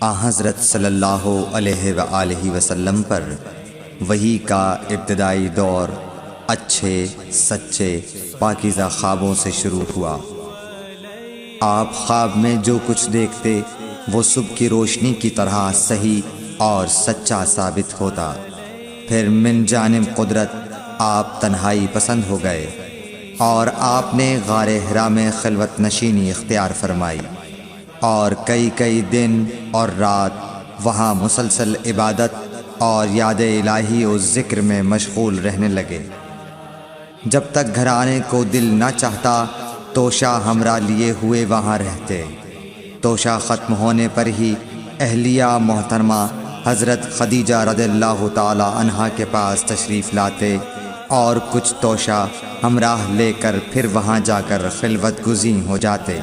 حضرت صلی اللہ علیہ وآلہ وسلم پر وحی کا ابتدائی دور اچھے سچے پاکیزہ خوابوں سے شروع ہوا۔ آپ خواب میں جو کچھ دیکھتے وہ صبح کی روشنی کی طرح صحیح اور سچا ثابت ہوتا۔ پھر من جانب قدرت آپ تنہائی پسند ہو گئے اور آپ نے غار حرا میں خلوت نشینی اختیار فرمائی اور کئی دن اور رات وہاں مسلسل عبادت اور یاد الہی و ذکر میں مشغول رہنے لگے۔ جب تک گھر آنے کو دل نہ چاہتا توشہ ہمراہ لیے ہوئے وہاں رہتے۔ توشہ ختم ہونے پر ہی اہلیہ محترمہ حضرت خدیجہ رضی اللہ تعالی عنہا کے پاس تشریف لاتے اور کچھ توشہ ہمراہ لے کر پھر وہاں جا کر خلوت گزین ہو جاتے۔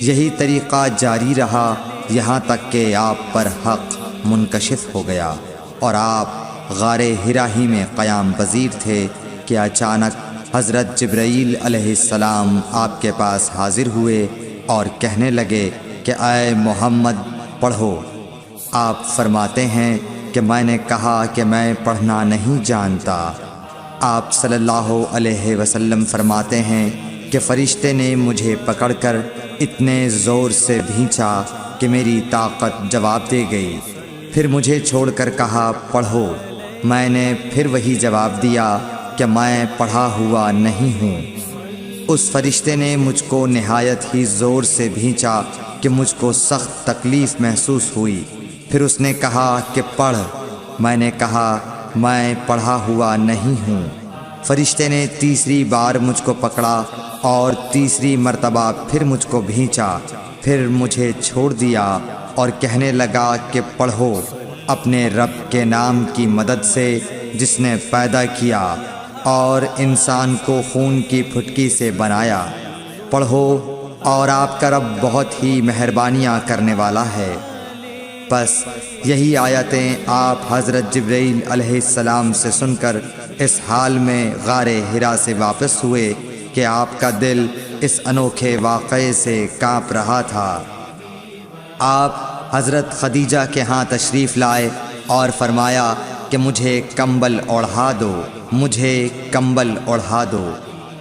یہی طریقہ جاری رہا یہاں تک کہ آپ پر حق منکشف ہو گیا اور آپ غار حرا ہی میں قیام پذیر تھے کہ اچانک حضرت جبرائیل علیہ السلام آپ کے پاس حاضر ہوئے اور کہنے لگے کہ اے محمد پڑھو۔ آپ فرماتے ہیں کہ میں نے کہا کہ میں پڑھنا نہیں جانتا۔ آپ صلی اللہ علیہ وسلم فرماتے ہیں کہ فرشتے نے مجھے پکڑ کر اتنے زور سے بھینچا کہ میری طاقت جواب دے گئی۔ پھر مجھے چھوڑ کر کہا پڑھو۔ میں نے پھر وہی جواب دیا کہ میں پڑھا ہوا نہیں ہوں۔ اس فرشتے نے مجھ کو نہایت ہی زور سے بھینچا کہ مجھ کو سخت تکلیف محسوس ہوئی۔ پھر اس نے کہا کہ پڑھ۔ میں نے کہا میں پڑھا ہوا نہیں ہوں۔ فرشتے نے تیسری بار مجھ کو پکڑا اور تیسری مرتبہ پھر مجھ کو بھینچا۔ پھر مجھے چھوڑ دیا اور کہنے لگا کہ پڑھو اپنے رب کے نام کی مدد سے جس نے پیدا کیا اور انسان کو خون کی پھٹکی سے بنایا۔ پڑھو اور آپ کا رب بہت ہی مہربانیاں کرنے والا ہے۔ بس یہی آیتیں آپ حضرت جبرائیل علیہ السلام سے سن کر اس حال میں غار حرا سے واپس ہوئے کہ آپ کا دل اس انوکھے واقعے سے کانپ رہا تھا۔ آپ حضرت خدیجہ کے ہاں تشریف لائے اور فرمایا کہ مجھے کمبل اوڑھا دو، مجھے کمبل اوڑھا دو۔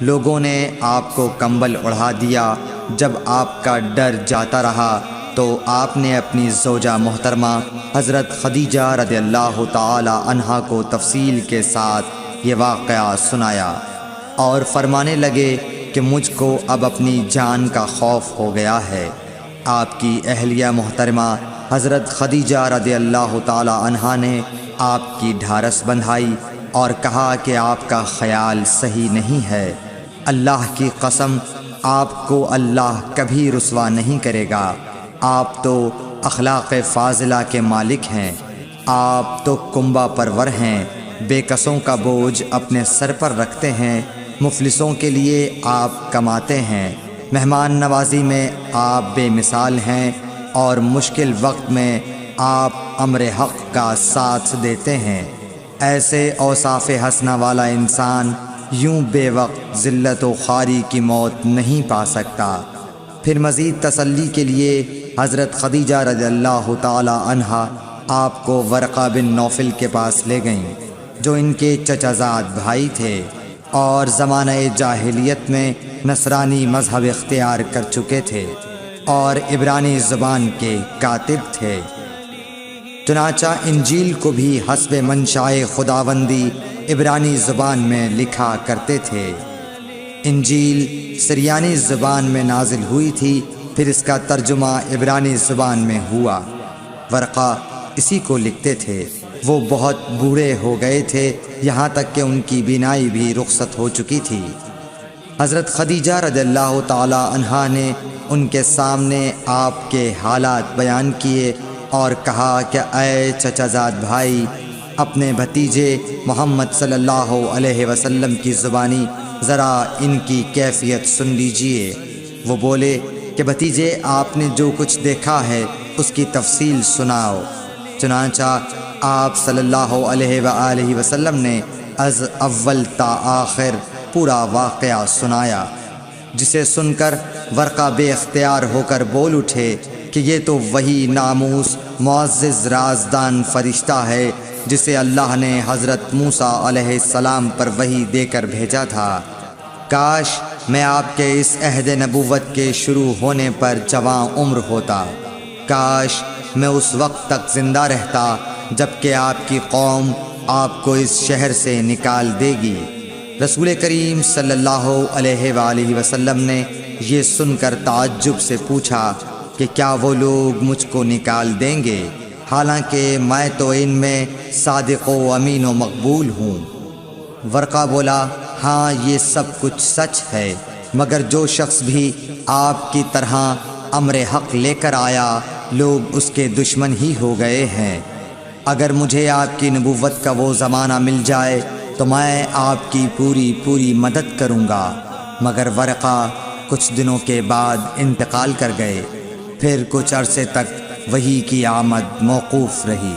لوگوں نے آپ کو کمبل اوڑھا دیا۔ جب آپ کا ڈر جاتا رہا تو آپ نے اپنی زوجہ محترمہ حضرت خدیجہ رضی اللہ تعالی عنہا کو تفصیل کے ساتھ یہ واقعہ سنایا اور فرمانے لگے کہ مجھ کو اب اپنی جان کا خوف ہو گیا ہے۔ آپ کی اہلیہ محترمہ حضرت خدیجہ رضی اللہ تعالی عنہا نے آپ کی ڈھارس بندھائی اور کہا کہ آپ کا خیال صحیح نہیں ہے۔ اللہ کی قسم آپ کو اللہ کبھی رسوا نہیں کرے گا۔ آپ تو اخلاق فاضلہ کے مالک ہیں۔ آپ تو کنبہ پرور ہیں، بے کسوں کا بوجھ اپنے سر پر رکھتے ہیں، مفلسوں کے لیے آپ کماتے ہیں، مہمان نوازی میں آپ بے مثال ہیں اور مشکل وقت میں آپ امر حق کا ساتھ دیتے ہیں۔ ایسے اوصاف حسنہ والا انسان یوں بے وقت ذلت و خواری کی موت نہیں پا سکتا۔ پھر مزید تسلی کے لیے حضرت خدیجہ رضی اللہ تعالی عنہا آپ کو ورقہ بن نوفل کے پاس لے گئیں جو ان کے چچا زاد بھائی تھے اور زمانہ جاہلیت میں نصرانی مذہب اختیار کر چکے تھے اور عبرانی زبان کے کاتب تھے۔ چنانچہ انجیل کو بھی حسب منشائے خداوندی عبرانی زبان میں لکھا کرتے تھے۔ انجیل سریانی زبان میں نازل ہوئی تھی، پھر اس کا ترجمہ عبرانی زبان میں ہوا۔ ورقہ اسی کو لکھتے تھے۔ وہ بہت بوڑھے ہو گئے تھے، یہاں تک کہ ان کی بینائی بھی رخصت ہو چکی تھی۔ حضرت خدیجہ رضی اللہ تعالی عنہا نے ان کے سامنے آپ کے حالات بیان کیے اور کہا کہ اے چچا زاد بھائی، اپنے بھتیجے محمد صلی اللہ علیہ وسلم کی زبانی ذرا ان کی کیفیت سن لیجئے۔ وہ بولے کہ بھتیجے آپ نے جو کچھ دیکھا ہے اس کی تفصیل سناؤ۔ چنانچہ آپ صلی اللہ علیہ وآلہ وسلم نے از اول تا آخر پورا واقعہ سنایا، جسے سن کر ورقہ بے اختیار ہو کر بول اٹھے کہ یہ تو وہی ناموس معزز رازدان فرشتہ ہے جسے اللہ نے حضرت موسیٰ علیہ السلام پر وحی دے کر بھیجا تھا۔ کاش میں آپ کے اس عہد نبوت کے شروع ہونے پر جواں عمر ہوتا، کاش میں اس وقت تک زندہ رہتا جب کہ آپ کی قوم آپ کو اس شہر سے نکال دے گی۔ رسول کریم صلی اللہ علیہ وآلہ وسلم نے یہ سن کر تعجب سے پوچھا کہ کیا وہ لوگ مجھ کو نکال دیں گے، حالانکہ میں تو ان میں صادق و امین و مقبول ہوں؟ ورقہ بولا، ہاں یہ سب کچھ سچ ہے، مگر جو شخص بھی آپ کی طرح امر حق لے کر آیا لوگ اس کے دشمن ہی ہو گئے ہیں۔ اگر مجھے آپ کی نبوت کا وہ زمانہ مل جائے تو میں آپ کی پوری مدد کروں گا۔ مگر ورقہ کچھ دنوں کے بعد انتقال کر گئے، پھر کچھ عرصے تک وحی کی آمد موقوف رہی۔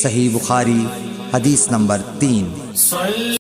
صحیح بخاری حدیث نمبر 3۔